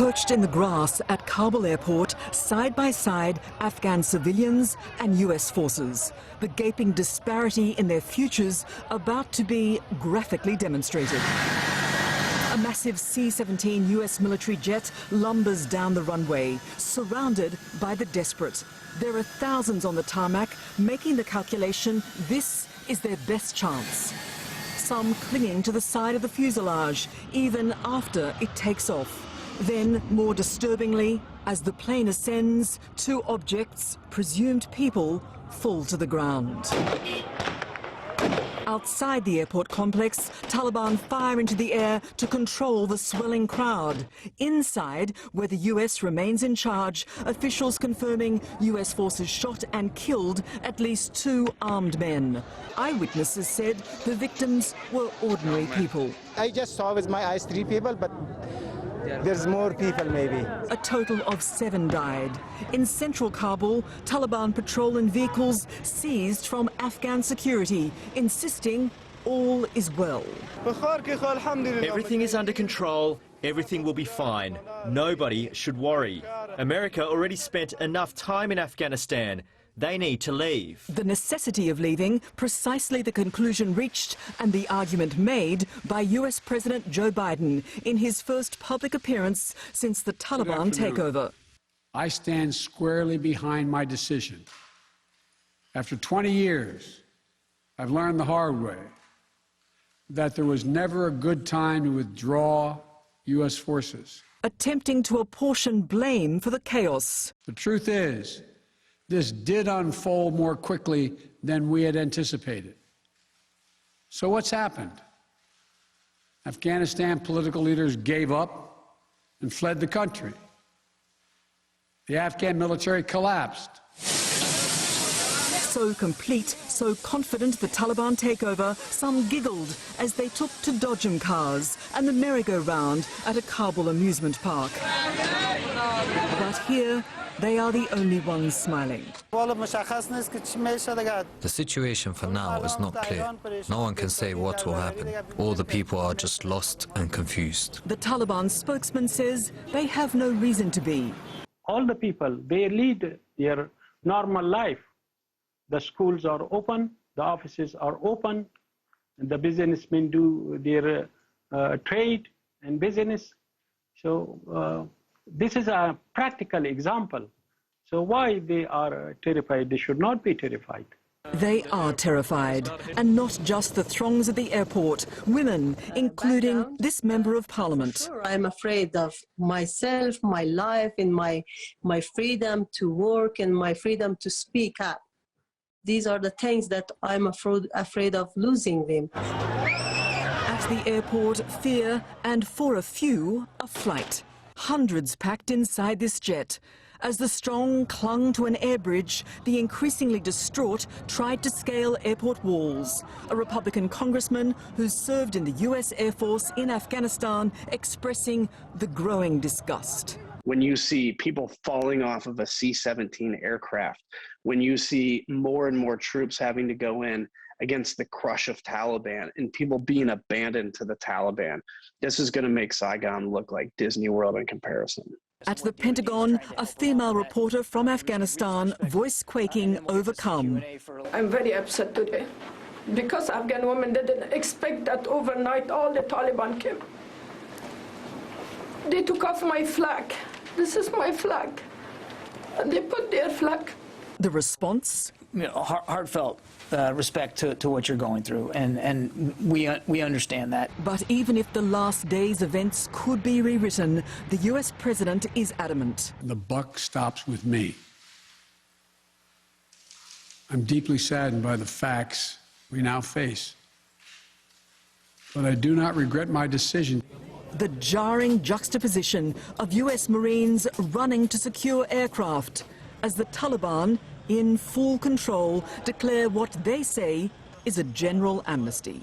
Perched in the grass at Kabul airport, side by side, Afghan civilians and US forces. The gaping disparity in their futures about to be graphically demonstrated. A massive C-17 US military jet lumbers down the runway, surrounded by the desperate. There are thousands on the tarmac, making the calculation this is their best chance. Some clinging to the side of the fuselage, even after it takes off. Then, more disturbingly, as the plane ascends, two objects, presumed people, fall to the ground. Outside the airport complex, Taliban fire into the air to control the swelling crowd. Inside, where the US remains in charge, officials confirming US forces shot and killed at least 2 armed men. Eyewitnesses said the victims were ordinary people. I just saw with my eyes 3 people, but there's more people maybe. A total of 7 died. In central Kabul, Taliban patrol and vehicles seized from Afghan security, insisting all is well. Everything is under control. Everything will be fine. Nobody should worry. America already spent enough time in Afghanistan. They need to leave. The necessity of leaving, precisely the conclusion reached and the argument made by US President Joe Biden in his first public appearance since the Taliban takeover. I stand squarely behind my decision. After 20 years, I've learned the hard way that there was never a good time to withdraw US forces. Attempting to apportion blame for the chaos. The truth is, this did unfold more quickly than we had anticipated. So what's happened? Afghanistan political leaders gave up and fled the country. The Afghan military collapsed. So complete, so confident the Taliban takeover, some giggled as they took to dodgem cars and the merry-go-round at a Kabul amusement park. But here, they are the only ones smiling. The situation for now is not clear. No one can say what will happen. All the people are just lost and confused. The Taliban spokesman says they have no reason to be. All the people, they lead their normal life. The schools are open, the offices are open, and the businessmen do their trade and business. So this is a practical example. So why they are terrified? They should not be terrified. They are terrified, and not just the throngs at the airport. Women, including this member of parliament. Sure, I'm afraid of myself, my life, and my freedom to work and my freedom to speak up. These are the things that I'm afraid of losing them. At the airport, fear, and for a few, a flight. Hundreds packed inside this jet. As the strong clung to an air bridge, the increasingly distraught tried to scale airport walls. A Republican congressman who served in the US Air Force in Afghanistan expressing the growing disgust. When you see people falling off of a C-17 aircraft, when you see more and more troops having to go in against the crush of Taliban and people being abandoned to the Taliban, this is going to make Saigon look like Disney World in comparison. At the Pentagon, a female reporter from Afghanistan, voice quaking, overcome. I'm very upset today because Afghan women didn't expect that overnight all the Taliban came. They took off my flag. This is my flag. And they put their flag. The response? Heartfelt respect to what you're going through, and we understand that. But even if the last day's events could be rewritten, the US president is adamant. The buck stops with me. I'm deeply saddened by the facts we now face, but I do not regret my decision. The jarring juxtaposition of US Marines running to secure aircraft as the Taliban, in full control, declare what they say is a general amnesty.